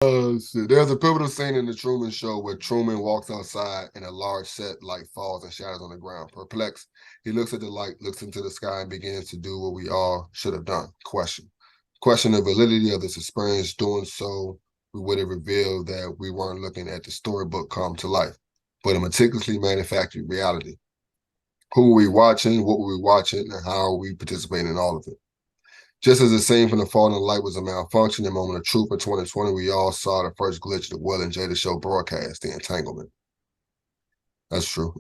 Oh, shit. There's a pivotal scene in the Truman Show where Truman walks outside and a large set light falls and shatters on the ground. Perplexed, he looks at the light, looks into the sky, and begins to do what we all should have done. Question the validity of this experience. Doing so, we would have revealed that we weren't looking at the storybook come to life, but a meticulously manufactured reality. Who were we watching? What were we watching? And how are we participating in all of it? Just as the scene from the falling light was a malfunction, the moment of truth in 2020, we all saw the first glitch of the Will and Jada show broadcast, the entanglement. That's true.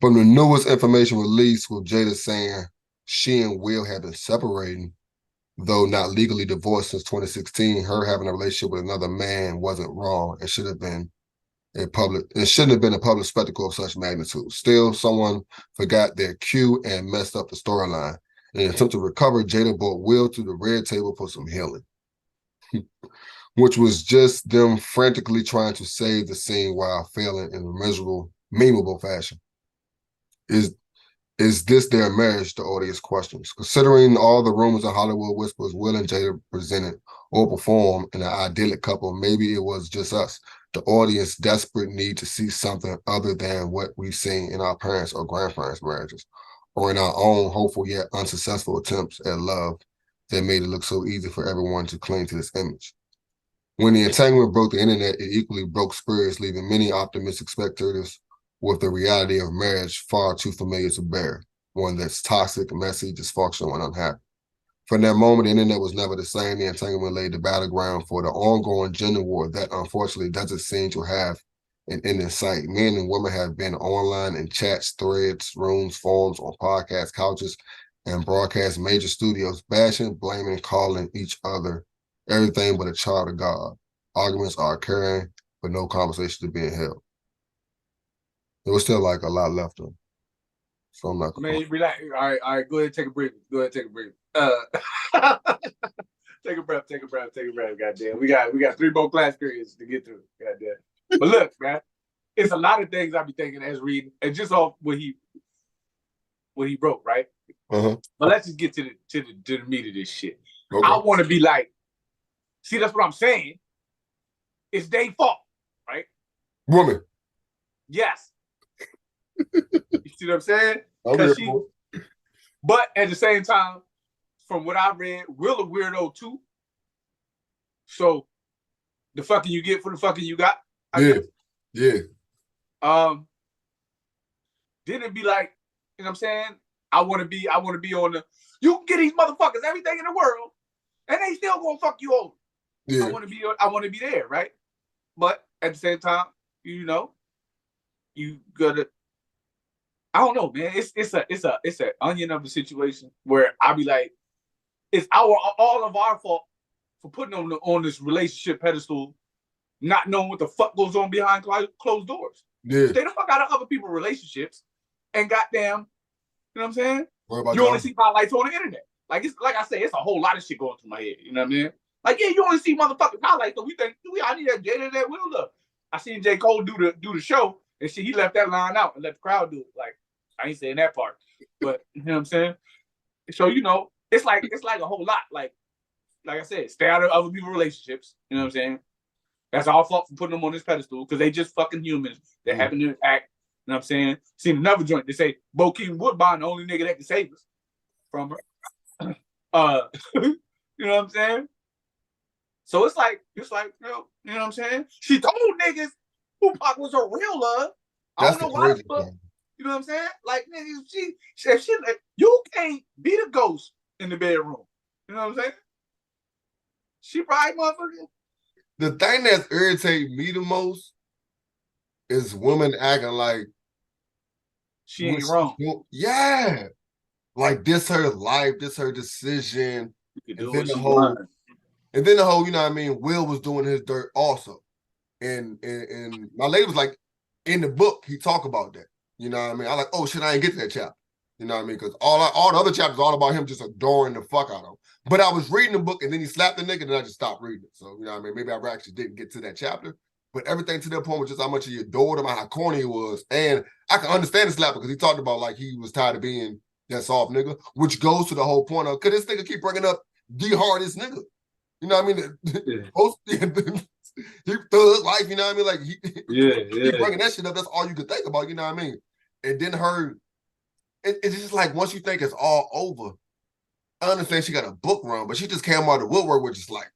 From the newest information released with Jada saying she and Will have been separating, though not legally divorced since 2016, her having a relationship with another man wasn't wrong and shouldn't have been a public spectacle of such magnitude. Still, someone forgot their cue and messed up the storyline. In an attempt to recover, Jada brought Will to the red table for some healing, which was just them frantically trying to save the scene while failing in a miserable, memeable fashion. Is this their marriage? The audience questions. Considering all the rumors and Hollywood whispers Will and Jada presented or performed in an idyllic couple, maybe it was just us, the audience, desperate need to see something other than what we've seen in our parents' or grandparents' marriages, or in our own hopeful yet unsuccessful attempts at love that made it look so easy for everyone to cling to this image. When the entanglement broke the internet, it equally broke spirits, leaving many optimistic spectators with the reality of marriage far too familiar to bear, one that's toxic, messy, dysfunctional, and unhappy. From that moment, the internet was never the same. The entanglement laid the battleground for the ongoing gender war that unfortunately doesn't seem to have an end in sight. Men and women have been online in chats, threads, rooms, forums, on podcasts, couches, and broadcast major studios, bashing, blaming, calling each other everything but a child of God. Arguments are occurring, but no conversations are being held. There was still like a lot left of them. So I'm not gonna. Man, relax. All right. Go ahead, take a breath. Take a breath. Take a breath. Goddamn, we got 3 more class periods to get through. Goddamn. But look, man, it's a lot of things I be thinking as reading, and just off what he wrote, right? But let's just get to the meat of this shit. Okay. I want to be like, see, that's what I'm saying. It's their fault, right? Woman. Yes. You see what I'm saying? But at the same time, from what I read, Will a weirdo too. So the fucking you get for the fucking you got. I guess. Then it'd be like, you know what I'm saying? I want to be on the, you can get these motherfuckers everything in the world, and they still gonna fuck you over. Yeah. I want to be there, right? But at the same time, you know, you gotta, I don't know, man. It's an onion of a situation where I be like, it's all of our fault for putting on this relationship pedestal, not knowing what the fuck goes on behind closed doors. Yeah. Stay the fuck out of other people's relationships, and goddamn, you know what I'm saying? You only see highlights on the internet. Like I say, it's a whole lot of shit going through my head. You know what I mean? Like, yeah, you only see motherfucking highlights, so we think I need that Jada that Will up. I seen J. Cole do the show, and shit, he left that line out and let the crowd do it. Like, I ain't saying that part, but you know what I'm saying? So, you know, it's like a whole lot. Like I said, stay out of other people's relationships. You know what I'm saying? That's our fault for putting them on this pedestal because they just fucking humans. They're having to act. You know what I'm saying? Seen another joint. They say Bo Keaton Woodbine, the only nigga that can save us from her. You know what I'm saying? So it's like, you know what I'm saying? She told niggas Tupac was her real love. I don't know why the fuck. You know what I'm saying? Like, niggas, you can't be the ghost in the bedroom. You know what I'm saying? She probably motherfucker. The thing that's irritating me the most is women acting like she ain't wrong. Yeah. Like, this her life, this her decision. And then the whole, you know what I mean, Will was doing his dirt also. And my lady was like, in the book, he talk about that. You know what I mean? I like, oh shit, I ain't get to that chapter. You know what I mean? Because all the other chapters are all about him just adoring the fuck out of him. But I was reading the book and then he slapped the nigga and then I just stopped reading it. So, you know what I mean? Maybe I actually didn't get to that chapter. But everything to that point was just how much he adored him and how corny he was. And I can understand the slapper because he talked about like he was tired of being that soft nigga, which goes to the whole point of, could this nigga keep bringing up the hardest nigga? You know what I mean? life, you know what I mean? Like, he bringing that shit up, that's all you could think about, you know what I mean? And then it's just like, once you think it's all over, I understand she got a book run, but she just came out of the woodwork with just like,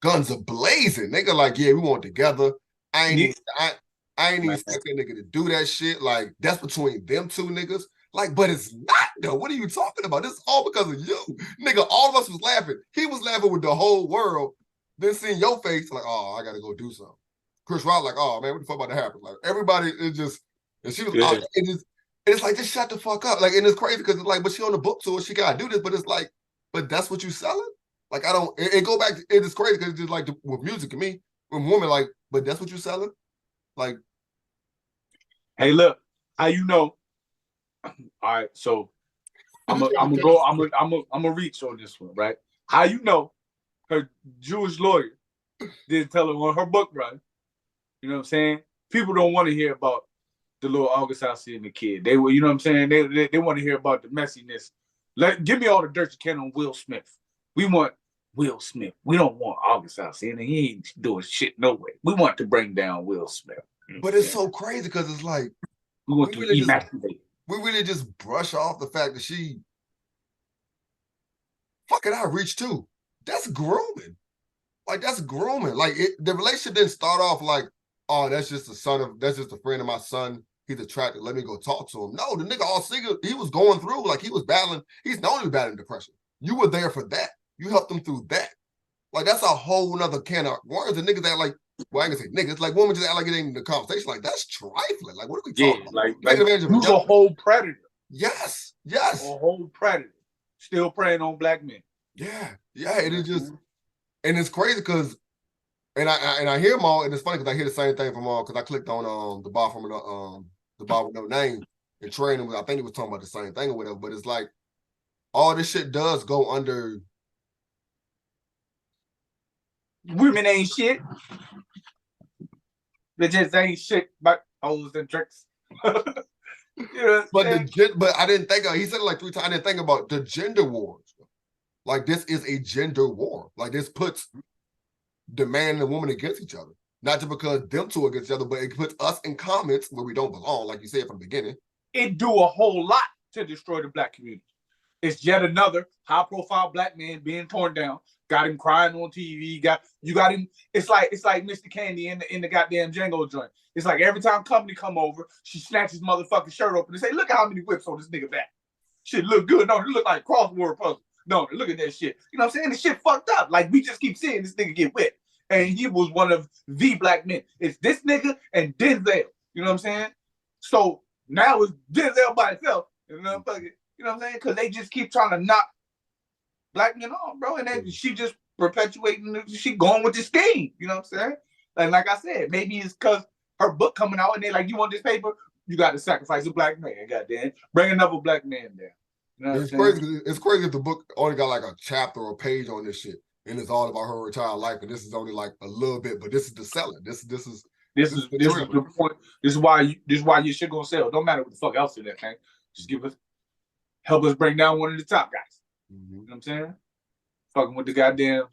guns are blazing. Nigga like, yeah, we want together. I ain't even expect that nigga to do that shit. Like, that's between them two niggas. Like, but it's not though. What are you talking about? This is all because of you. Nigga, all of us was laughing. He was laughing with the whole world. Then seeing your face, like, oh, I gotta go do something. Chris Rock, like, oh man, what the fuck about to happen? Like, everybody is just, and she was out, it's like, just shut the fuck up. Like, and it's crazy because it's like, but she on the book tour, she gotta do this, but it's like, but that's what you selling? Like, I don't, it go back, it is crazy because it's just like with music and me, with women, like, but that's what you selling? Like, hey, look, how you know? All right, so I'm gonna reach on this one, right? How you know her Jewish lawyer didn't tell her on her book run? You know what I'm saying? People don't want to hear about the little August Alsina and the kid. They were, you know what I'm saying? They want to hear about the messiness. Give me all the dirt you can on Will Smith. We want Will Smith. We don't want August Alsina. He ain't doing shit no way. We want to bring down Will Smith. But it's so crazy because it's like, we want to emasculate. We really just brush off the fact that she fucking I reached too. That's grooming. Like, that's grooming. Like, the relationship didn't start off like, oh, that's just a friend of my son. He's attracted. Let me go talk to him. No, the nigga all single, he was going through, like, he was battling, he's known he was battling depression. You were there for that. You helped him through that. Like, that's a whole nother can of words. And niggas act like, well, I ain't gonna say niggas, like, women just act like it ain't in the conversation. Like, that's trifling. Like, what are we talking about? Like who's a whole predator. Yes. A whole predator. Still preying on black men. Yeah. It is just, and it's crazy because, and I hear them all, and it's funny because I hear the same thing from all, because I clicked on the bar from the bar with no name and training. I think he was talking about the same thing or whatever, but it's like, all this shit does go under. Women ain't shit. They just ain't shit but hoes and tricks. You know but I didn't think he said it like 3 times. I didn't think about the gender wars. Like, this is a gender war. Like, this puts the man and the woman against each other. Not just because them two against each other, but it puts us in comments where we don't belong, like you said from the beginning. It do a whole lot to destroy the black community. It's yet another high-profile black man being torn down. Got him crying on TV. You got him. It's like Mr. Candy in the goddamn Django joint. It's like every time company come over, she snatches motherfucking shirt open and say, "Look at how many whips on this nigga back. Shit look good. No, it look like crossword puzzle. No, look at that shit. You know what I'm saying? The shit fucked up. Like, we just keep seeing this nigga get whipped, and he was one of the black men. It's this nigga and Denzel. You know what I'm saying? So now it's Denzel by itself. You know what I'm saying? Because they just keep trying to knock black men off, bro. And then she just perpetuating, she going with the scheme. You know what I'm saying? And like I said, maybe it's because her book coming out and they like, you want this paper? You got to sacrifice a black man. Goddamn, bring another black man there. You know it's crazy. It's crazy if the book only got like a chapter or a page on this shit, and it's all about her entire life, and this is only like a little bit. But this is the selling. This is the point. This is why your shit gonna sell. Don't matter what the fuck else in that thing. Just help us bring down one of the top guys. You know what I'm saying? Fucking with the goddamn,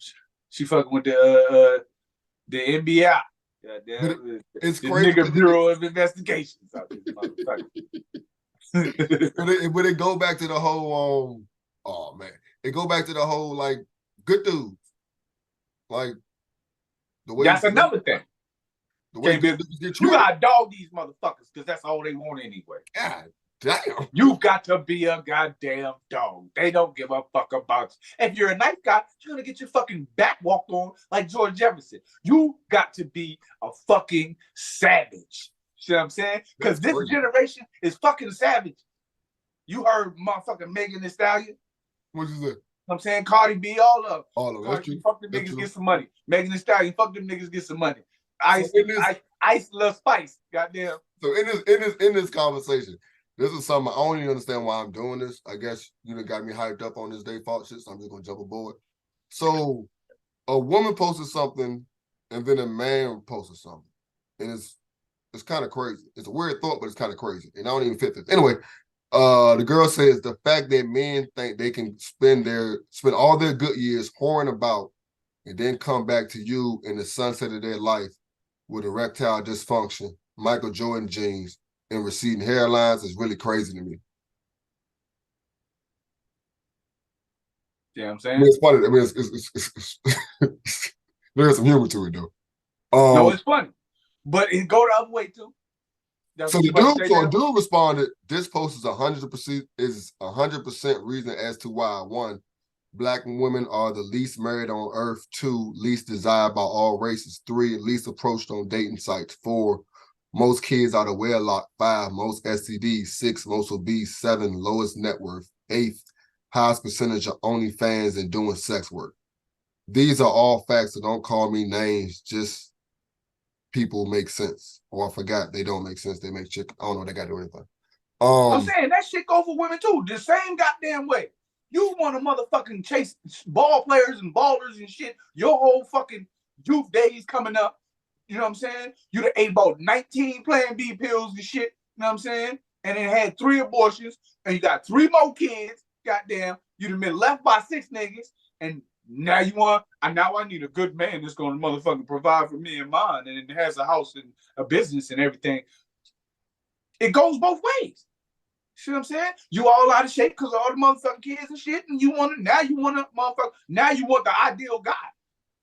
she fucking with the NBA. Goddamn, it's crazy. Nigga Bureau of Investigations. But it go back to the whole oh man, it go back to the whole like good dudes, like the way that's another thing. The way you gotta dog these motherfuckers because that's all they want anyway. God damn, you've got to be a goddamn dog. They don't give a fuck about you. If you're a nice guy, you're gonna get your fucking back walked on like George Jefferson. You got to be a fucking savage. You know what I'm saying? Because this generation is fucking savage. You heard motherfucking Megan Thee Stallion? What is it? I'm saying Cardi B, all of them. Fuck them niggas, get some money. Megan Thee Stallion, fuck them niggas, get some money. Ice Lil Spice, goddamn. So in this conversation, this is something I don't even understand why I'm doing this. I guess you done got me hyped up on this default shit, so I'm just gonna jump aboard. So a woman posted something, and then a man posted something, and it's kind of crazy. It's a weird thought, but it's kind of crazy, and I don't even fit this. Anyway, the girl says the fact that men think they can spend all their good years whoring about, and then come back to you in the sunset of their life with erectile dysfunction, Michael Jordan jeans, and receding hairlines is really crazy to me. Yeah, I'm saying? I mean, it's funny. I mean, there's some humor to it, though. No, it's funny. But it go the other way, too. So a dude responded, this post is 100% reason as to why, 1, Black women are the least married on earth, 2, least desired by all races, 3, least approached on dating sites, 4, most kids out of wedlock, 5, most STDs, 6, most obese, 7, lowest net worth, 8, highest percentage of OnlyFans and doing sex work. These are all facts, so don't call me names, just people make sense. Or I forgot, they don't make sense, they make chicken. I don't know, they got to do anything. I'm saying that shit go for women too, the same goddamn way. You want to motherfucking chase ball players and ballers and shit. Your whole fucking youth days coming up. You know what I'm saying? You done ate about 19 Plan B pills and shit. You know what I'm saying? And then had 3 abortions. And you got 3 more kids. Goddamn. You done been left by 6 niggas. And now you want, now I need a good man that's going to motherfucking provide for me and mine. And has a house and a business and everything. It goes both ways. See what I'm saying? You all out of shape because of all the motherfucking kids and shit, and you want the ideal guy.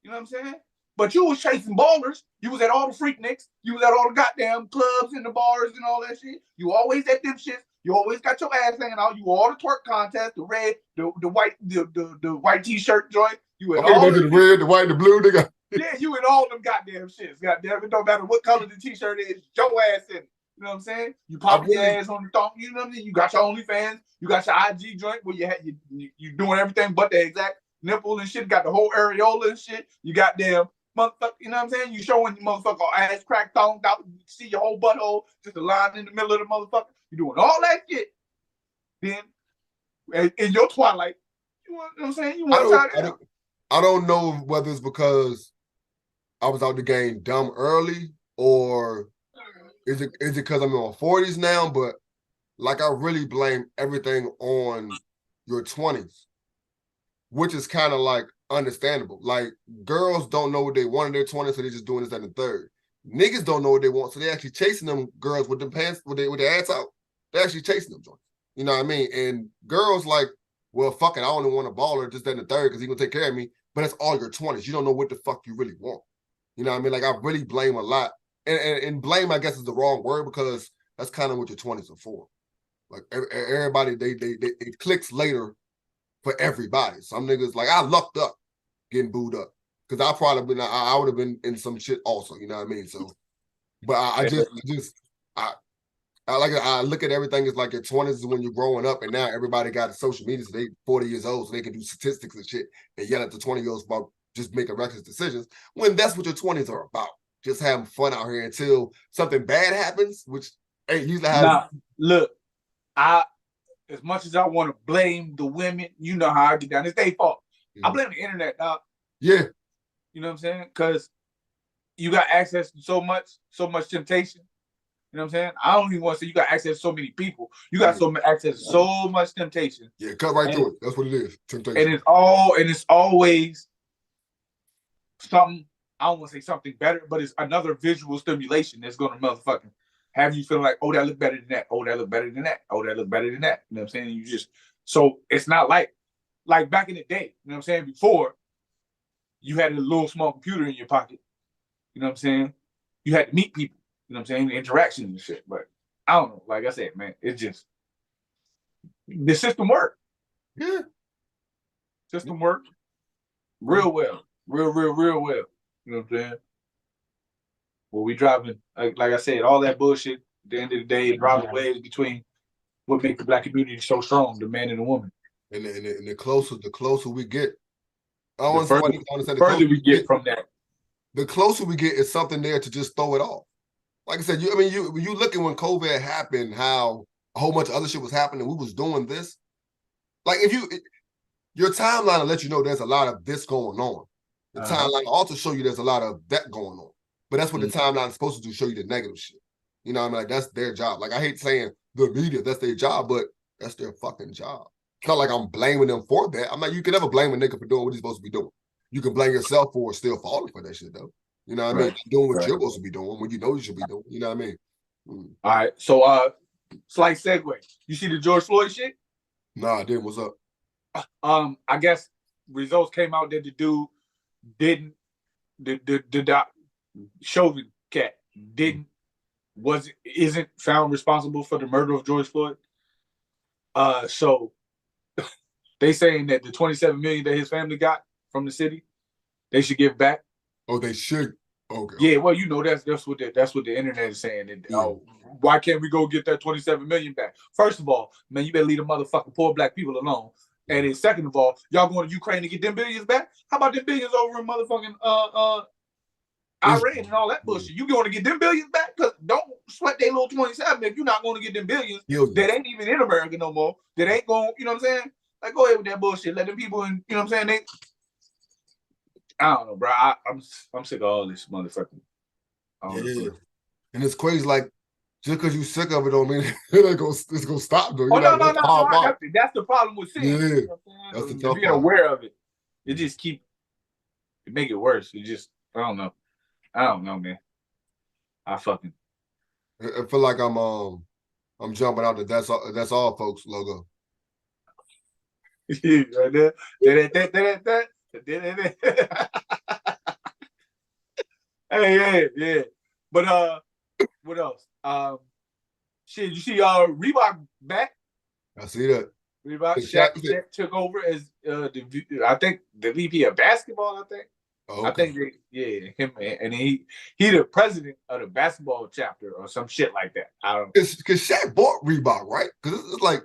You know what I'm saying? But you was chasing ballers. You was at all the Freakniks. You was at all the goddamn clubs and the bars and all that shit. You always at them shits. You always got your ass hanging out. You all the twerk contests, the red, the white t-shirt joint. You at all the red, the white, the blue, nigga. Yeah, you in all them goddamn shits. Goddamn, it don't matter what color the t-shirt is, your ass in it. You know what I'm saying? You pop your ass on the thong. You know what I mean? You got your OnlyFans. You got your IG joint where you doing everything but the exact nipple and shit. Got the whole areola and shit. You got them motherfucker. You know what I'm saying? You showing your motherfucker ass crack thong out. You see your whole butthole just a line in the middle of the motherfucker. You doing all that shit. Then in your twilight, you know what I'm saying? You want to I don't know whether it's because I was out the game dumb early or is it because I'm in my 40s now? But like I really blame everything on your 20s, which is kind of like understandable. Like girls don't know what they want in their 20s, so they're just doing this and the third. Niggas don't know what they want, so they actually chasing them girls with them pants with their ass out. They're actually chasing them joints. You know what I mean? And girls like, well, fuck it, I only want a baller, just that and the third, because he's gonna take care of me. But it's all your 20s. You don't know what the fuck you really want. You know what I mean? Like I really blame a lot. And blame, I guess, is the wrong word because that's kind of what your 20s are for. Like everybody, it clicks later for everybody. Some niggas, like I lucked up getting booed up because I would have been in some shit also. You know what I mean? So, but I look at everything as like your 20s is when you're growing up, and now everybody got social media, so they 40 years old, so they can do statistics and shit and yell at the 20-year-olds about just making reckless decisions when that's what your 20s are about. Just having fun out here until something bad happens, which usually happens. Nah, look, as much as I want to blame the women, you know how I get down. It's their fault. I blame the internet, dog. Yeah. You know what I'm saying? Because you got access to so much temptation. You know what I'm saying? I don't even want to say you got access to so many people. You got access to so much temptation. Yeah, cut right through it. That's what it is. Temptation. And it's always something. I don't want to say something better, but it's another visual stimulation that's going to motherfucking have you feeling like, oh, that look better than that. Oh, that look better than that. Oh, that look better than that. You know what I'm saying? So it's not like back in the day, you know what I'm saying? Before, you had a little small computer in your pocket. You know what I'm saying? You had to meet people. You know what I'm saying? The interactions and shit. But I don't know. Like I said, man, it's just, the system worked. Yeah. System worked real well. Real well. You know what I'm saying? Well, we driving, like I said, all that bullshit, at the end of the day, it drives waves between what makes the Black community so strong, the man and the woman. And the closer we get, the further we get from that. The closer we get is something there to just throw it off. Like I said, you looking when COVID happened, how a whole bunch of other shit was happening, we was doing this. Like your timeline will let you know there's a lot of this going on. The timeline will also show you there's a lot of that going on. But that's what the timeline is supposed to do, show you the negative shit. You know what I mean? Like that's their job. Like I hate saying the media, that's their job, but that's their fucking job. It's not like I'm blaming them for that. I'm like, you can never blame a nigga for doing what he's supposed to be doing. You can blame yourself for still falling for that shit though. You know what I mean? Doing what you're supposed to be doing, what you know you should be doing. You know what I mean? All right. So slight segue. You see the George Floyd shit? Nah, I didn't. What's up? I guess results came out that the dude didn't the Chauvin cat isn't found responsible for the murder of George Floyd. So they saying that the $27 million that his family got from the city, they should give back. Oh, they should. Okay. Yeah, well, you know that's what the internet is saying. That, why can't we go get that $27 million back? First of all, man, you better leave the motherfucking poor black people alone. And then second of all, y'all going to Ukraine to get them billions back? How about them billions over in motherfucking Iran and all that bullshit? You going to get them billions back? Because don't sweat their little 27 if you're not going to get them billions that ain't even in America no more. That ain't going, you know what I'm saying? Like, go ahead with that bullshit. Let them people in, you know what I'm saying? I don't know, bro. I'm sick of all this motherfucking. Yeah. And it's crazy, like, just because you sick of it don't mean it's gonna stop though. Oh, no. That's the problem with seeing. Yeah. You know that's the tough being part. aware of it. It just it make it worse. It just, I don't know, man. I feel like I'm jumping out the that's all folks logo. Right there. Hey, yeah. But what else? Shit, you see Reebok back? I see that. Reebok Shaq took over as I think the VP of basketball, I think. Oh, okay. I think him, and he the president of the basketball chapter or some shit like that. I don't know. It's because Shaq bought Reebok, right? Because it's like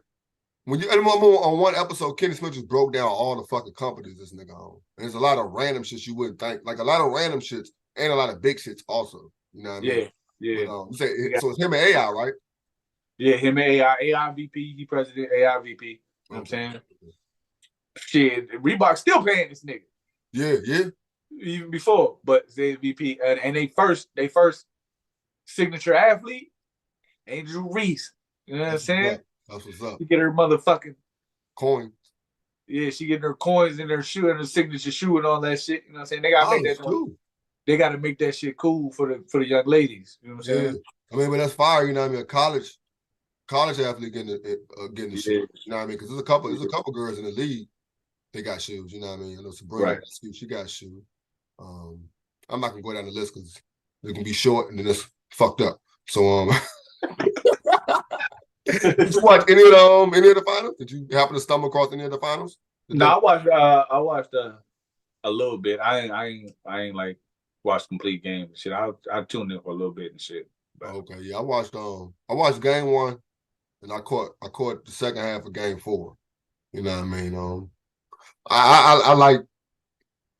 when you on one episode, Kenny Smith just broke down all the fucking companies this nigga own. And there's a lot of random shits you wouldn't think, like a lot of random shits and a lot of big shits also. You know what I mean? Yeah. But, so it's him and AI, right? Yeah, him and AI VP, he president, AI VP. You know what I'm saying? Shit, Reebok still paying this nigga. Yeah. Even before, but they VP and they first signature athlete, Angel Reese. You know what I'm saying? That's what's up. She get her motherfucking coins. Yeah, she getting her coins in her shoe and her signature shoe and all that shit. You know what I'm saying? They gotta make that cool. They gotta make that shit cool for the young ladies. You know what I'm saying? I mean, but that's fire. You know what I mean? A college athlete getting the shoes. You know what I mean? Because there's a couple girls in the league. They got shoes. You know what I mean? I know Sabrina, she got shoes. I'm not gonna go down the list because it can be short and then it's fucked up. So did you watch any of the finals? Did you happen to stumble across any of the finals? No, I watched a little bit. I ain't like watched complete game and shit. I tuned in for a little bit and shit. But. Okay, yeah, I watched game 1 and I caught the second half of game 4. You know what I mean?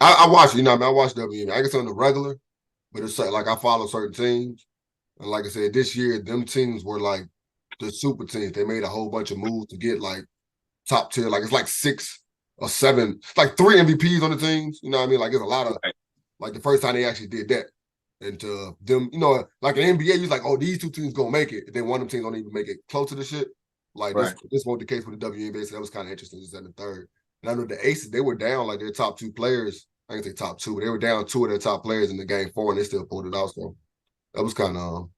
I watch, you know what I mean? I watch WNBA. I guess on the regular, but it's like I follow certain teams. And like I said, this year, them teams were like the super teams. They made a whole bunch of moves to get like top tier. Like it's like 6 or 7, like 3 MVPs on the teams. You know what I mean? Like it's a lot of like the first time they actually did that. And to them, you know, like in NBA, you're like, oh, these 2 teams gonna make it. And then one of them teams don't even make it close to the shit. Like this wasn't the case with the WNBA, so that was kind of interesting. Just at the third. And I know the Aces, they were down like their top 2 players. I can say top 2, but they were down 2 of their top players in the game 4, and they still pulled it out. So that was kind of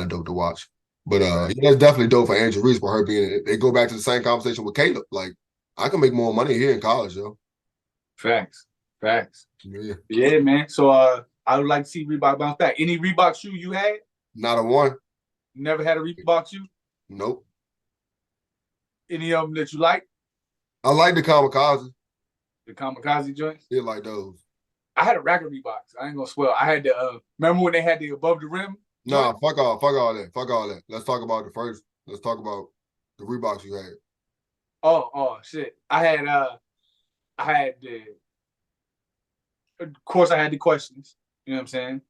dope to watch. But that's definitely dope for Angel Reese for her being. They go back to the same conversation with Caleb. Like I can make more money here in college, yo. Facts. Yeah, man. So I would like to see Reebok bounce back. Any Reebok shoe you had? Not a one. Never had a Reebok shoe? Nope. Any of them that you like? I like the Kamikaze. The Kamikaze joints? Yeah, like those. I had a rack of Reeboks. I ain't gonna swear. I had the remember when they had the above the rim? Nah, fuck all that. Let's talk about the Reeboks you had. Oh shit. I had the of course I had the questions. You know what I'm saying?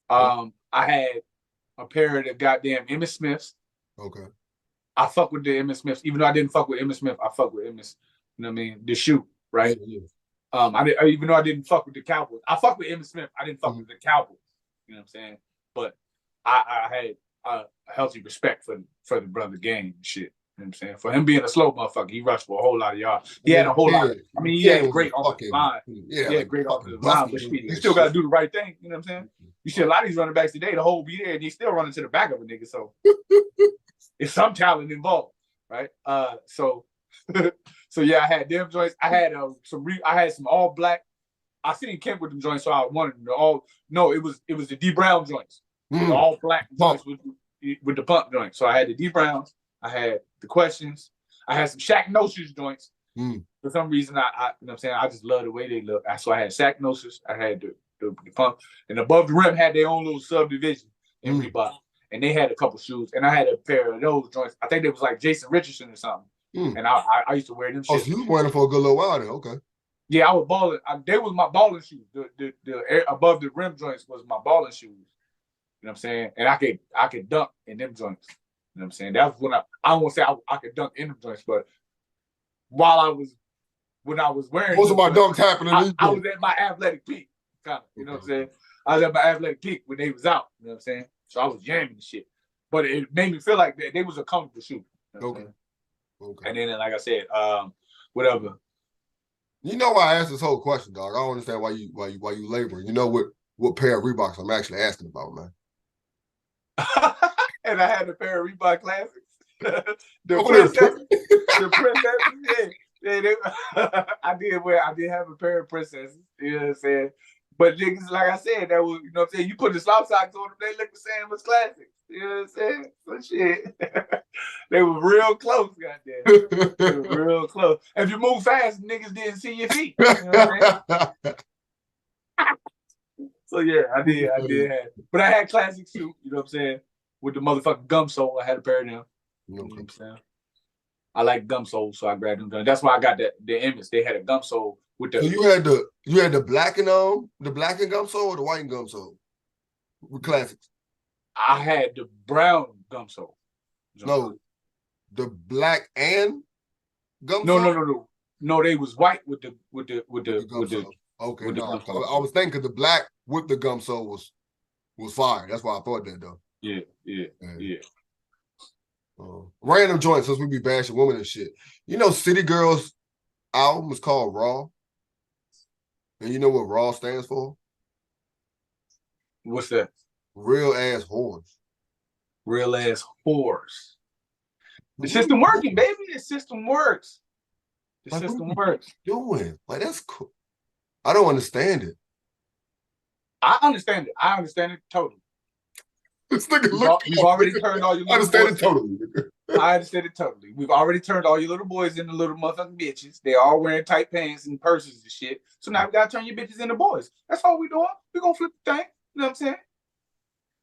I had a pair of the goddamn Emmitt Smiths. Okay. I fuck with the Emmitt Smiths. Even though I didn't fuck with Emmitt Smith, I fuck with Emmitt. You know what I mean? The shoe, right? Yeah. Even though I didn't fuck with the Cowboys. I fuck with Emmitt Smith. I didn't fuck with the Cowboys. You know what I'm saying? But I had a healthy respect for the brother game and shit. You know what I'm saying? For him being a slow motherfucker, he rushed for a whole lot of yards. He had a whole lot of, I mean, he had great offensive line. Yeah, he had great offensive line, but you still got to do the right thing. You know what I'm saying? You see a lot of these running backs today, the whole be there, and he's still running to the back of a nigga. So it's some talent involved, right? So yeah, I had them joints. I had some all black. I seen Kemp with them joints, so I wanted them to all. No, it was the D Brown joints, the all black joints with the pump joints. So I had the D Browns. I had the questions. I had some Shaq Notions joints. For some reason, I you know what I'm saying, I just love the way they look. So I had Shaq Notions. I had the pump, and above the rim had their own little subdivision in Reebok, and they had a couple shoes, and I had a pair of those joints. I think it was like Jason Richardson or something, and I used to wear them. Oh, so you was wearing them for a good little while then? Okay. Yeah, I was balling. They was my balling shoes. The above the rim joints was my balling shoes. You know what I'm saying? And I could dunk in them joints. You know what I'm saying? That was when I don't want to say I could dunk in them joints, but when I was wearing most of my dunks happening, I was at my athletic peak, kind of. You know what I'm saying? I was at my athletic peak when they was out. You know what I'm saying? So I was jamming the shit, but it made me feel like they was a comfortable shoe. You know okay. And then, like I said, whatever. You know why I asked this whole question, dog? I don't understand why you laboring. You know what pair of Reeboks I'm actually asking about, man. And I had a pair of Reebok Classics. the princesses, yeah. I did have a pair of princesses. You know what I'm saying? But niggas, like I said, that was, you know what I'm saying, you put the slop socks on them, they look the same as classics. You know what I'm saying? So shit. They were real close, goddamn. They were real close. If you move fast, niggas didn't see your feet. You know what I'm saying? So yeah, I did have it. But I had classic shoe, you know what I'm saying? With the motherfucking gum sole, I had a pair of them. You know what I'm saying? I like gum soles, so I grabbed them. That's why I got the image. They had a gum sole with the. So you had the black and gum sole or the white and gum sole with classics? I had the brown gum sole. No, the black and gum sole. No, they was white with the gum sole. Okay, no, I was thinking the black with the gum sole was fire. That's why I thought that though. Yeah. Random joints, since we be bashing women and shit. You know, City Girls' album is called Raw. And you know what Raw stands for? What's that? Real ass whores. Real ass whores. The system working, baby. The system works. The system works. Doing like that's cool. I don't understand it. I understand it. I understand it totally. This nigga You've already turned all your little boys. I understand it totally. We've already turned all your little boys into little motherfucking bitches. They all wearing tight pants and purses and shit. So now we gotta turn your bitches into boys. That's all we doing. We gonna flip the thing. You know what I'm saying?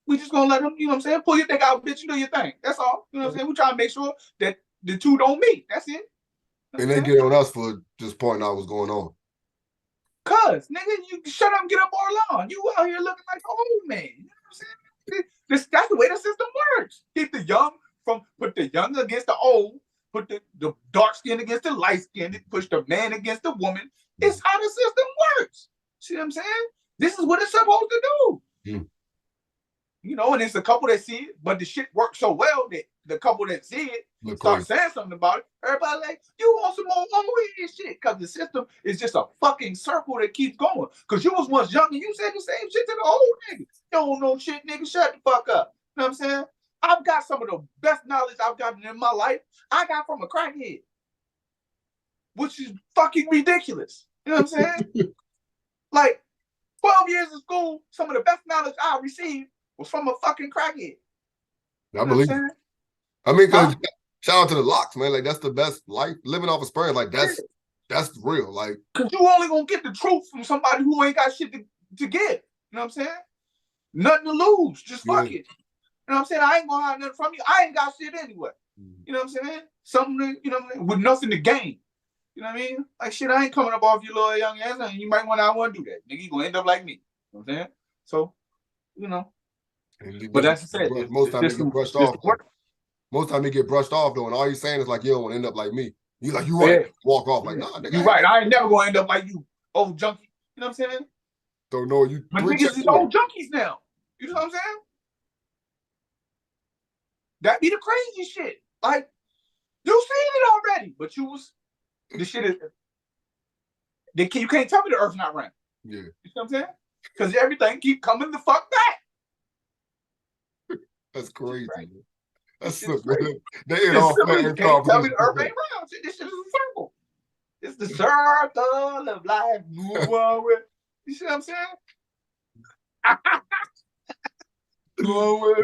We just gonna let them, you know what I'm saying? Pull your dick out, bitch, and do your thing. That's all. You know what I'm saying? We trying to make sure that the two don't meet. That's it. And they get on us for just pointing out what's going on. Cuz, nigga, you shut up and get up our lawn. You out here looking like an old man. You know what I'm saying? That's the way the system works. Put the young against the old, put the dark skin against the light skin, push the man against the woman. It's how the system works. See what I'm saying? This is what it's supposed to do. You know, and it's a couple that see it, but the shit works so well that the couple that see it start saying something about it. Everybody like, you want some more weed shit? Because the system is just a fucking circle that keeps going. Because you was once young and you said the same shit to the old nigga. You don't know shit, nigga. Shut the fuck up. You know what I'm saying? I've got some of the best knowledge I've gotten in my life. I got from a crackhead, which is fucking ridiculous. You know what I'm saying? Like 12 years of school, some of the best knowledge I received was from a fucking crackhead. I believe it. I mean, because shout out to the locks, man. Like, that's the best life. Living off of sperm, like, that's real. Like, because you only gonna get the truth from somebody who ain't got shit to give. You know what I'm saying? Nothing to lose. Just fuck it. You know what I'm saying? I ain't gonna hide nothing from you. I ain't got shit anyway. You know what I'm saying? Something, you know what I mean? With nothing to gain. You know what I mean? Like, shit, I ain't coming up off your little young ass, and you might want to do that. Nigga, you gonna end up like me. You know what I'm saying? So, you know. But that's the thing. Most time they get brushed off. Most time they get brushed off though, and all you're saying is like, you don't want to end up like me. You like, you right. Walk off like, nah, nigga. You right. I ain't never gonna end up like you, old junkie. You know what I'm saying? Don't know you. But niggas is old junkies now. You know what I'm saying? That be the crazy shit. Like, You seen it already, but you was the shit is. You can't tell me the Earth's not round. Yeah, you know what I'm saying? Because everything keep coming the fuck back. That's crazy. Right. That's so good. They ain't all flat Earth can't tell me the Earth conversation. ain't round. This shit is a circle. It's the circle of life. Move on with. You see what I'm saying? No,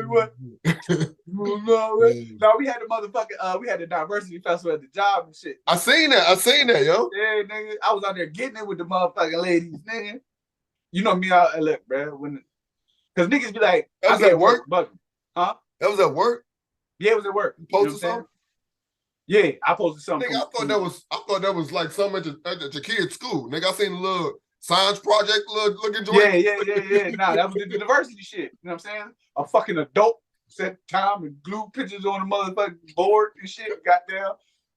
we had the motherfucking we had the diversity festival at the job and shit. I seen that, yo. Yeah, nigga. I was out there getting it with the motherfucking ladies, nigga. You know me, I look, bro. Cause niggas be like, that was at work, huh? That was at work. Yeah, it was at work. You posted something? Yeah, I posted something. Nigga, I thought that was like something at your kid's school. Nigga, I seen a little science project looking joint. Yeah. Nah, that was the diversity shit. You know what I'm saying? A fucking adult set time and glue pictures on the motherfucking board and shit. Goddamn.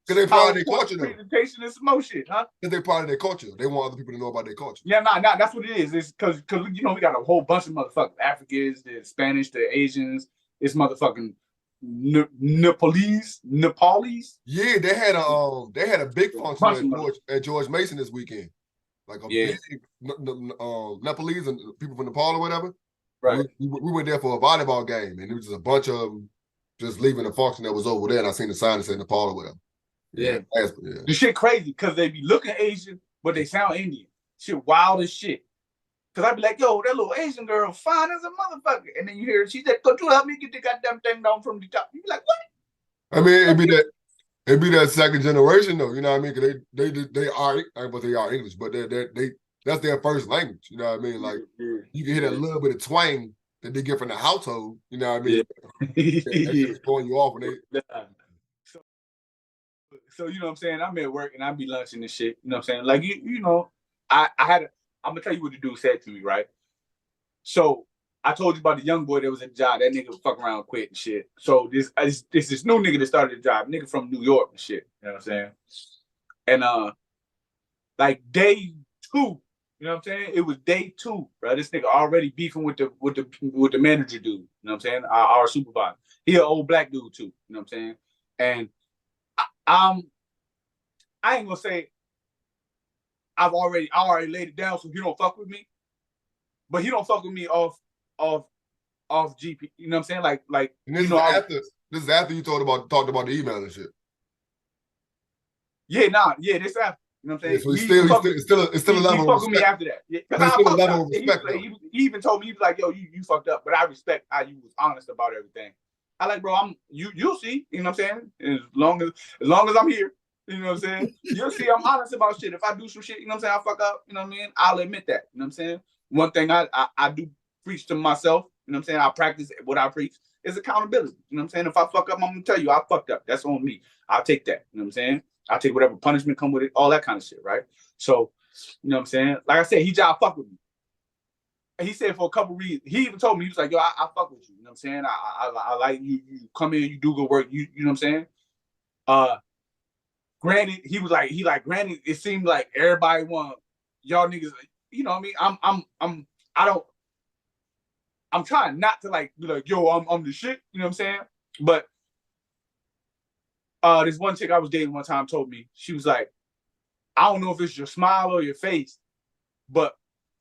Because they part of their culture, though. Presentation and some more shit, huh? Because they part of their culture. They want other people to know about their culture. Yeah, nah, that's what it is. It's because you know we got a whole bunch of motherfuckers, Africans, the Spanish, the Asians. It's motherfucking Nepalese. Yeah, they had a big function at George Mason this weekend. Like a big Nepalese and people from Nepal or whatever. Right. We went there for a volleyball game, and there was just a bunch of them just leaving the function that was over there, and I seen the sign that said Nepal or whatever. Yeah. The shit crazy because they be looking Asian, but they sound Indian. Shit wild as shit. Because I be like, yo, that little Asian girl fine as a motherfucker. And then you hear she said, could you help me get the goddamn thing down from the top? You be like, what? I mean, it'd be that second generation though, you know what I mean? Because they are English, but they that's their first language, you know what I mean? Like you can hear that little bit of twang that they get from the household, you know what I mean? That's just throwing you off when they. So you know what I'm saying? I'm at work and I be lunching and shit. You know what I'm saying? Like you know, I'm gonna tell you what the dude said to me, right? So I told you about the young boy that was at the job. That nigga fuck around, quit and shit. So this new nigga that started the job, nigga from New York and shit. You know what I'm saying? And like day 2, you know what I'm saying? It was day 2, bro. This nigga already beefing with the manager dude. You know what I'm saying? Our supervisor. He an old black dude too. You know what I'm saying? And I ain't gonna say I already laid it down, so he don't fuck with me. But he don't fuck with me off GP. You know what I'm saying? Like this is after you talked about the email and shit. Yeah, this after. You know what I'm saying? Yeah, so it's still a level of respect. He fucked with me after that. Yeah, it's still a level of respect. He even told me, he was like, yo, you fucked up, but I respect how you was honest about everything. I like, bro, you'll see, you know what I'm saying? As long as I'm here, you know what I'm saying? You'll see I'm honest about shit. If I do some shit, you know what I'm saying, I fuck up, you know what I mean? I'll admit that. You know what I'm saying? One thing I do preach to myself, you know what I'm saying? I practice what I preach is accountability. You know what I'm saying? If I fuck up, I'm gonna tell you I fucked up. That's on me. I'll take that. You know what I'm saying? I'll take whatever punishment come with it, all that kind of shit, right? So, you know what I'm saying? Like I said, he tried to fuck with me. And he said for a couple reasons. He even told me, he was like, yo, I fuck with you. You know what I'm saying? I like you. You come in, you do good work. You know what I'm saying? Granted, granted, it seemed like everybody want y'all niggas, you know what I mean? I'm trying not to like be like, yo, I'm the shit, you know what I'm saying? But this one chick I was dating one time told me, she was like, I don't know if it's your smile or your face, but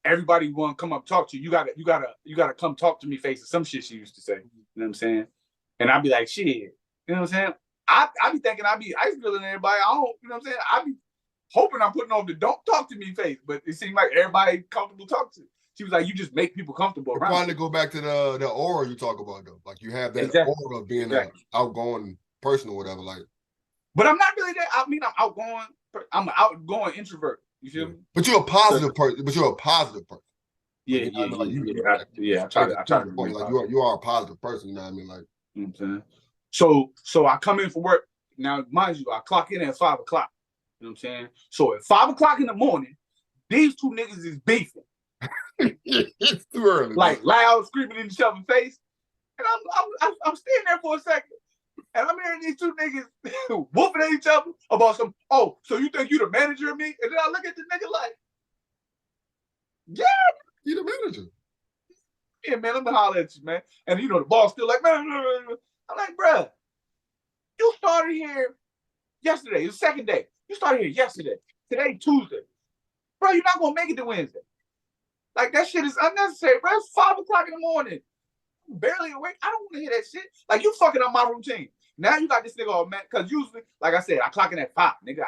everybody want to come up and talk to you. You gotta come talk to me face or some shit she used to say. You know what I'm saying? And I'd be like, shit. You know what I'm saying? I be thinking I be ice grilling everybody. I don't, you know what I'm saying? I be hoping I'm putting on the don't talk to me face, but it seemed like everybody comfortable talking to. She was like, you just make people comfortable around. Probably go back to the aura you talk about though. Like you have that aura of being an outgoing person or whatever. Like, but I'm not really that. I mean, I'm outgoing. I'm an outgoing introvert. You feel me? But you're a positive person. Yeah, I try to like you are a positive person. You know what I mean? Like, you know what I'm saying? So I come in for work. Now, mind you, I clock in at 5 o'clock. You know what I'm saying? So at 5 o'clock in the morning, these two niggas is beefing. It's too early. Like loud, screaming in each other's face. And I'm standing there for a second. And I'm hearing these two niggas whooping at each other about some, oh, so you think you the manager of me? And then I look at the nigga like, yeah. You the manager. Yeah, man, let me holler at you, man. And you know, the boss still like, man. I'm like, bruh, you started here Yesterday, it's the second day. You started here yesterday. Today, Tuesday. Bro, you're not going to make it to Wednesday. Like, that shit is unnecessary, bro. It's 5 o'clock in the morning. I'm barely awake. I don't want to hear that shit. Like, you fucking up my routine. Now you got this nigga all mad. Because usually, like I said, I clock in at 5. Nigga,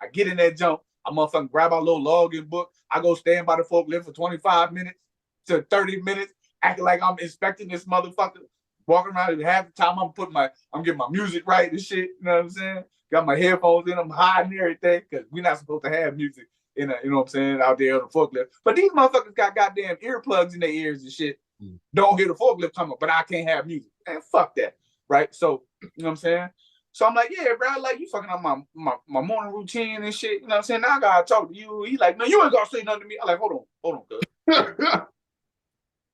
I get in that jump. I motherfucking grab our little login book. I go stand by the forklift for 25 minutes to 30 minutes, acting like I'm inspecting this motherfucker. Walking around and half the time I'm getting my music right and shit. You know what I'm saying? Got my headphones in, I'm hiding everything because we're not supposed to have music in you know what I'm saying, out there on the forklift. But these motherfuckers got goddamn earplugs in their ears and shit. Don't hear the forklift coming, but I can't have music. Man, fuck that. Right? So, you know what I'm saying? So I'm like, yeah, bro, like you fucking up my morning routine and shit. You know what I'm saying? Now I gotta talk to you. He like, no, you ain't gonna say nothing to me. I'm like, hold on, cuz.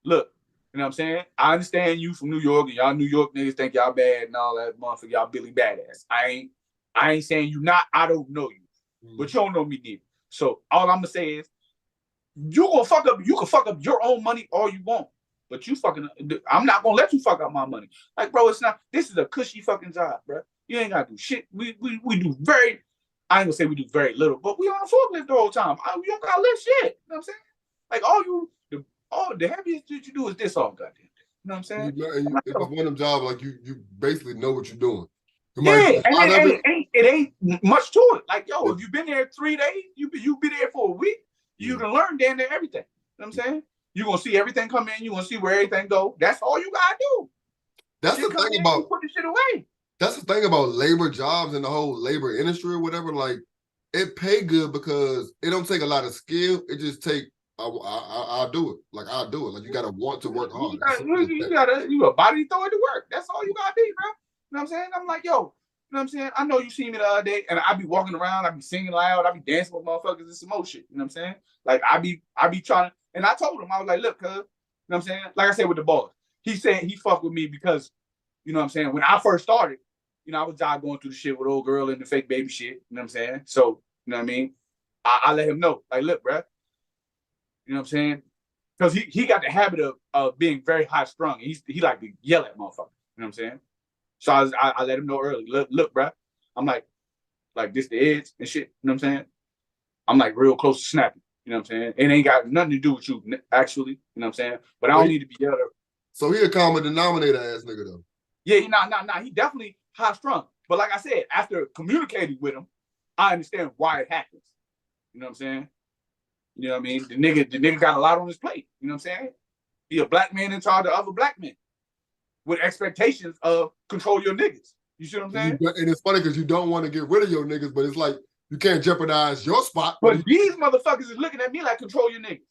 Look. You know what I'm saying? I understand you from New York and y'all New York niggas think y'all bad and all that motherfucker. Y'all Billy Badass. I ain't saying you not. I don't know you, but you don't know me neither. So all I'm gonna say is, you gonna fuck up. You can fuck up your own money all you want, but you fucking. I'm not gonna let you fuck up my money. Like, bro, it's not. This is a cushy fucking job, bro. You ain't gotta do shit. We do very. I ain't gonna say we do very little, but we on a forklift the whole time. You don't gotta lift shit. You know what I'm saying? Like the heaviest that you do is this all goddamn day. You know what I'm saying? It's one of them jobs like you basically know what you're doing. Yeah, and it ain't much to it. Like, yo, if you've been there 3 days, you be there for a week, you can learn damn near everything. You know what I'm saying? You're gonna see everything come in, you're gonna see where everything go. That's all you gotta do. That's the thing about put the shit away. That's the thing about labor jobs and the whole labor industry or whatever. Like, it pay good because it don't take a lot of skill. It just take I'll do it. Like, I'll do it. Like, you gotta want to work hard. You a body throw it to work. That's all you gotta be, bro. You know what I'm saying? I'm like, yo, you know what I'm saying? I know you seen me the other day, and I be walking around, I be singing loud, I be dancing with motherfuckers and some more shit. You know what I'm saying? Like, I be trying to, and I told him, I was like, look, cuz, you know what I'm saying? Like I said with the boss, he said he fucked with me because, you know what I'm saying, when I first started, you know, I was going through the shit with old girl and the fake baby shit. You know what I'm saying? So, you know what I mean? I let him know, like, look, bro, you know what I'm saying? Because he got the habit of being very high strung. He like to yell at motherfuckers. You know what I'm saying? So I let him know early. Look, bro. I'm like this the edge and shit. You know what I'm saying? I'm like real close to snapping. You know what I'm saying? It ain't got nothing to do with you, actually. You know what I'm saying? But I don't need to be yelled at. So he a common denominator ass nigga though. Yeah, he definitely high strung. But like I said, after communicating with him, I understand why it happens. You know what I'm saying? You know what I mean? The nigga got a lot on his plate. You know what I'm saying? He a black man in charge of other black men with expectations of control your niggas. You see what I'm saying? And it's funny because you don't want to get rid of your niggas, but it's like you can't jeopardize your spot. But these motherfuckers is looking at me like control your niggas.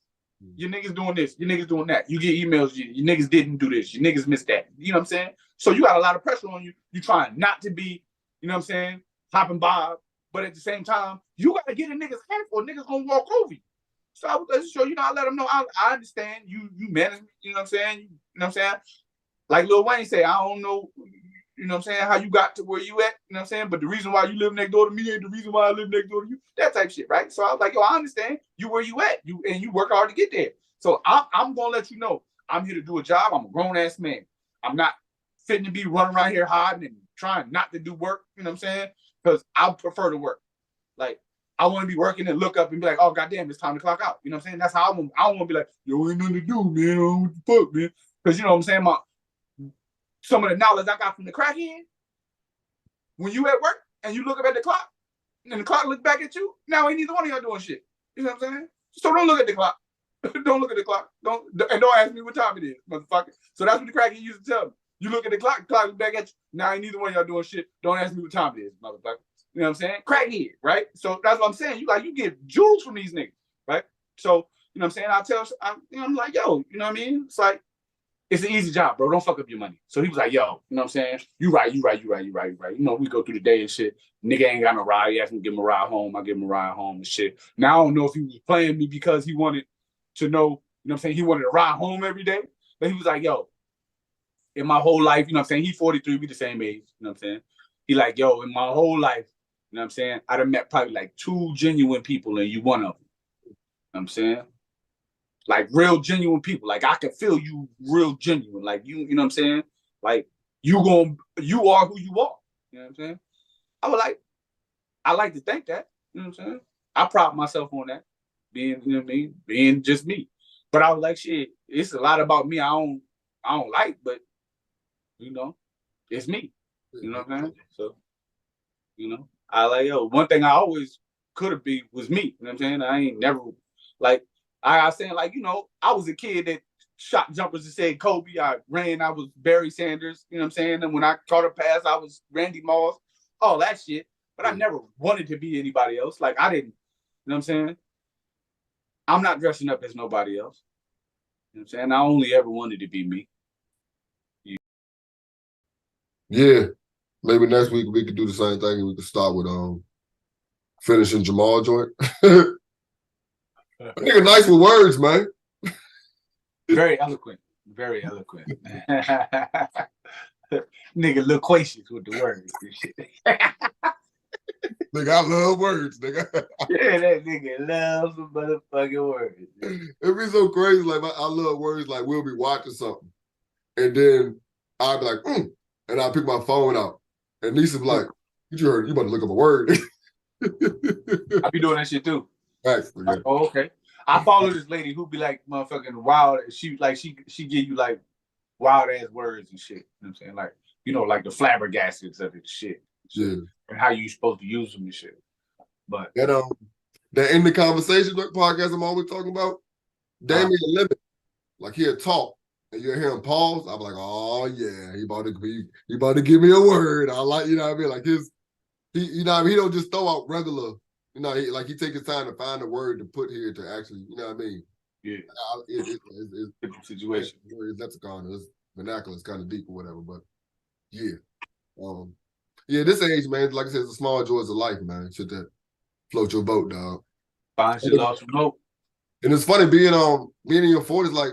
Your niggas doing this. Your niggas doing that. You get emails. Your niggas didn't do this. Your niggas missed that. You know what I'm saying? So you got a lot of pressure on you. You trying not to be, you know what I'm saying, hopping bob. But at the same time, you got to get a nigga's hand or niggas going to walk over you. So I was sure, you know, I let them know I understand you manage me, you know what I'm saying? You know what I'm saying? Like Lil Wayne say, I don't know, you know what I'm saying, how you got to where you at, you know what I'm saying? But the reason why you live next door to me ain't the reason why I live next door to you. That type of shit, right? So I was like, yo, I understand you where you at. You work hard to get there. So I'm gonna let you know I'm here to do a job. I'm a grown-ass man. I'm not fitting to be running around here hiding and trying not to do work, you know what I'm saying? Because I prefer to work. Like, I want to be working and look up and be like, oh, goddamn, it's time to clock out. You know what I'm saying? That's how I don't want to be like, yo, ain't nothing to do, man. Oh, what the fuck, man? Because, you know what I'm saying? Some of the knowledge I got from the crackhead, when you at work and you look up at the clock and the clock look back at you, now ain't neither one of y'all doing shit. You know what I'm saying? So don't look at the clock. Don't look at the clock. Don't ask me what time it is, motherfucker. So that's what the crackhead used to tell me. You look at the clock look back at you. Now ain't neither one of y'all doing shit. Don't ask me what time it is, motherfucker. You know what I'm saying? Crackhead, right? So that's what I'm saying. You get jewels from these niggas, right? So, you know what I'm saying? I'm like, yo, you know what I mean? It's like, it's an easy job, bro. Don't fuck up your money. So he was like, yo, you know what I'm saying? You right. You know, we go through the day and shit. Nigga ain't got no ride. He asked me to give him a ride home. I give him a ride home and shit. Now, I don't know if he was playing me because he wanted to know, you know what I'm saying? He wanted to ride home every day. But he was like, yo, in my whole life, you know what I'm saying? He 43, we the same age, you know what I'm saying? He like, yo, in my whole life, you know what I'm saying? I'd have met probably like 2 genuine people and you one of them. You know what I'm saying? Like real genuine people. Like I can feel you real genuine. Like you know what I'm saying? Like you are who you are. You know what I'm saying? I was like, I like to think that. You know what I'm saying? I pride myself on that. Being, you know what I mean? Being just me. But I was like, shit, it's a lot about me I don't like, but you know, it's me. You know what I'm saying? So, you know, I like, yo, one thing I always could have been was me. You know what I'm saying? I ain't never like I was saying, like, you know, I was a kid that shot jumpers and said Kobe. I was Barry Sanders, you know what I'm saying? And when I caught a pass, I was Randy Moss, all that shit. But I never wanted to be anybody else. Like I didn't, you know what I'm saying? I'm not dressing up as nobody else. You know what I'm saying? I only ever wanted to be me. Yeah. Maybe next week we could do the same thing and we could start with finishing Jamal joint. Nigga nice with words, man. Very eloquent. Very eloquent. Nigga loquacious with the words and shit. Nigga, I love words, nigga. Yeah, that nigga loves the motherfucking words. It'd be so crazy. Like, I love words. Like, we'll be watching something, and then I'll be like, and I'll pick my phone out, and Nisha be like, you heard, you about to look up a word. I be doing that shit too. Thanks, like, oh, okay. I follow this lady who be like motherfucking wild. She give you like wild ass words and shit. You know what I'm saying? Like, you know, like the flabbergasted of it shit. Yeah. And how you supposed to use them and shit. But that in the conversation podcast I'm always talking about, Damian Limit, like he'll talk and you'll hear him pause. I'm like, oh yeah, he about to give me a word. I like, you know what I mean? Like he you know what I mean? He don't just throw out regular, you know, he take his time to find a word to put here to actually, you know what I mean? Yeah. It's different situation. His lexicon, his vernacular is kind of deep or whatever, but yeah. Yeah, this age, man, like I said, it's the small joys of life, man. Shit that float your boat, dog. Find shit off your boat. And it's funny being in your 40s, like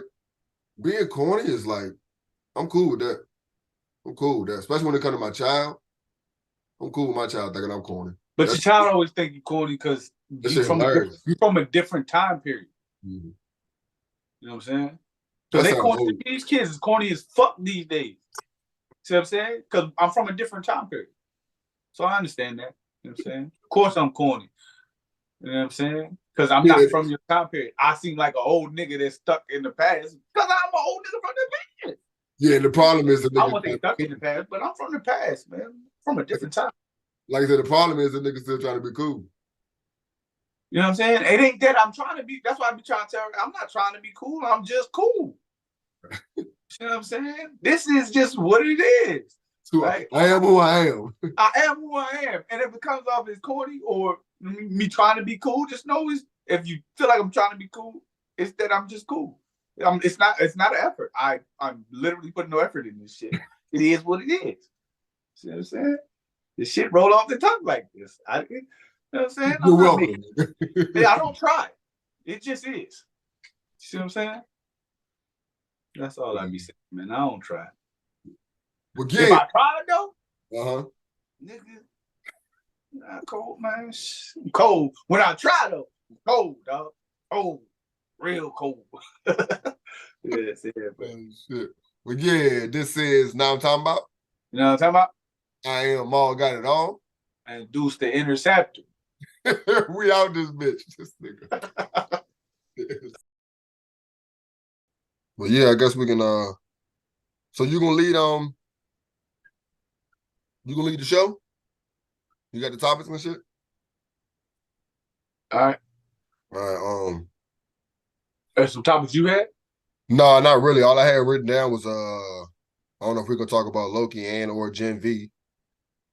being corny is like, I'm cool with that. I'm cool with that. Especially when it comes to my child. I'm cool with my child thinking I'm corny. But your child always think you corny because you're from a different time period. Mm-hmm. You know what I'm saying? So they corny. These kids is corny as fuck these days. See what I'm saying? Because I'm from a different time period. So I understand that. You know what I'm saying? Of course I'm corny. You know what I'm saying? Because I'm not from your time period. I seem like an old nigga that's stuck in the past because I'm an old nigga from the past. Yeah, the problem is I won't say stuck in the past, but I'm from the past, man. From a different time. Like I said, the problem is the nigga still trying to be cool. You know what I'm saying? It ain't that I'm trying to be. That's why I be trying to tell her, I'm not trying to be cool. I'm just cool. You know what I'm saying? This is just what it is. Right? I am who I am. I am who I am. And if it comes off as corny or me trying to be cool, just know if you feel like I'm trying to be cool, it's that I'm just cool. It's not an effort. I'm literally putting no effort in this shit. It is what it is. See what I'm saying? This shit roll off the tongue like this. You know what I'm saying? You're welcome. Yeah, I don't try. It just is. See what I'm saying? That's all I be saying, man. I don't try. Again, if I tried though, nigga, not cold, man. Cold. When I try though, cold, dog. Cold, real cold. Yes, yeah, shit. Well, yeah, this is now I'm talking about. You know what I'm talking about? I am all got it all. And Deuce the Interceptor. We out this bitch, this nigga. Well, yeah, I guess we can. So you gonna lead You gonna lead the show? You got the topics and shit? All right. All right. There's some topics you had? No, not really. All I had written down was I don't know if we're gonna talk about Loki and or Gen V.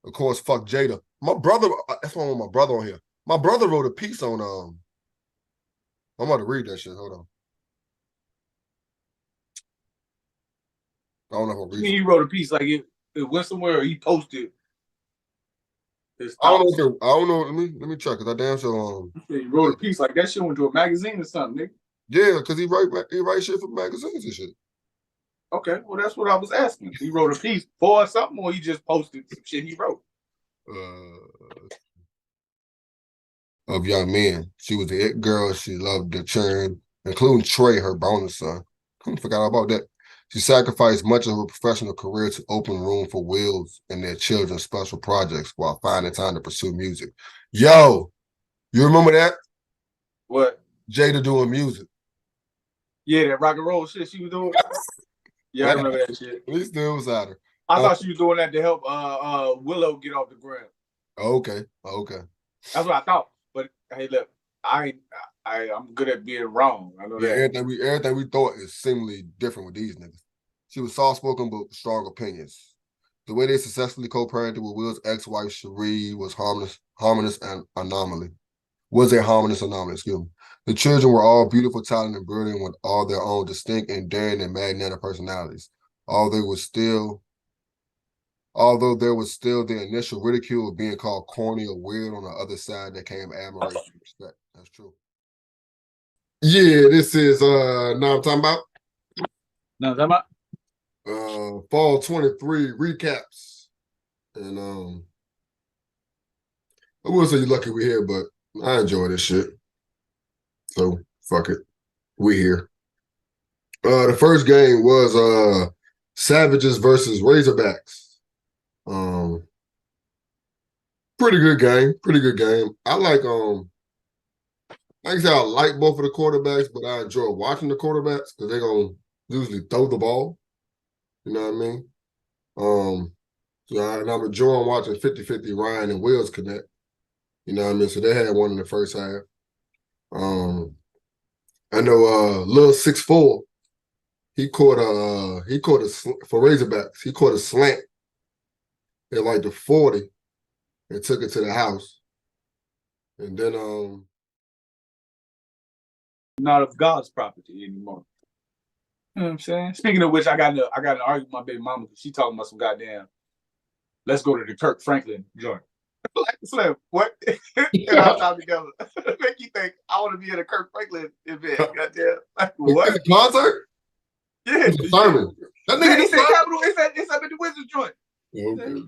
Of course, fuck Jada. My brother, that's why I want my brother on here. My brother wrote a piece on I'm about to read that shit. Hold on. I don't know if I'll read it. He wrote a piece like it went somewhere or he posted. I don't know. Let me check because I damn sure he wrote a piece like that shit went to a magazine or something, nigga. Yeah, because he write shit for magazines and shit. Okay, well that's what I was asking. He wrote a piece for something, or he just posted some shit he wrote. Of young men, she was the it girl. She loved the churn, including Trey, her bonus son. I forgot about that. She sacrificed much of her professional career to open room for Wills and their children's special projects while finding time to pursue music. Yo, you remember that? What? Jada doing music. Yeah, that rock and roll shit she was doing. Yeah, I remember that shit. At least there was at her. I thought she was doing that to help Willow get off the ground. Okay. That's what I thought. But hey, look, I'm good at being wrong. I know that. Everything we thought is seemingly different with these niggas. She was soft-spoken but strong opinions. The way they successfully co-parented with Will's ex-wife Cherie was harmonious and anomaly. Was a harmonious anomaly, excuse me. The children were all beautiful, talented, and brilliant with all their own distinct, endearing, and magnetic personalities. Although there was still the initial ridicule of being called corny or weird, on the other side there came admiration and respect. That's true. Yeah, this is now I'm talking about. No, I'm talking about fall 23 recaps. And I will say you're lucky we're here, but I enjoy this shit. So fuck it. We here. The first game was Savages versus Razorbacks. Pretty good game. I like I say I like both of the quarterbacks, but I enjoy watching the quarterbacks because they're gonna usually throw the ball. You know what I mean? And I'm enjoying watching 50-50 Ryan and Wills connect. You know what I mean? So they had one in the first half. I know Lil 6'4", he caught a for Razorbacks, he caught a slant at like the 40 and took it to the house. And then not of God's property anymore. You know what I'm saying? Speaking of which, I got to argue with my baby mama because she talking about some goddamn, let's go to the Kirk Franklin joint. Like Slim, what? And our time together. Make you think I want to be at a Kirk Franklin event. Goddamn. Like, what? It's a concert? Yeah. It's a sermon. That nigga He said Capital, it's up at the Wizards joint. Okay.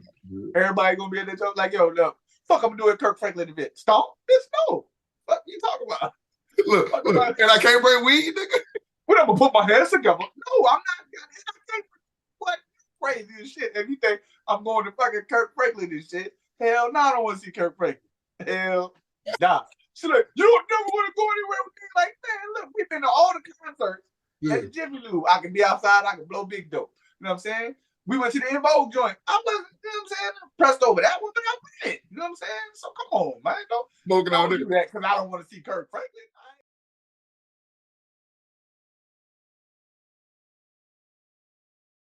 Everybody gonna be at that joint like, yo, no. Fuck, I'm gonna do a Kirk Franklin event. Stop? Bitch, no. What you talking about? Look, and I can't bring weed, nigga. What, I'm gonna put my hands together? No, I'm not. What? Crazy as shit. If you think I'm going to fucking Kirk Franklin and shit, hell no, I don't want to see Kirk Franklin. Hell nah. She's like, you don't never want to go anywhere with me. Like, man, look, we've been to all the concerts at the Jimmy Lou. I can be outside, I can blow big dope. You know what I'm saying? We went to the In Vogue joint. I wasn't, you know what I'm saying? Pressed over that one, but I went. You know what I'm saying? So come on, man. Don't do that because I don't want to see Kirk Franklin.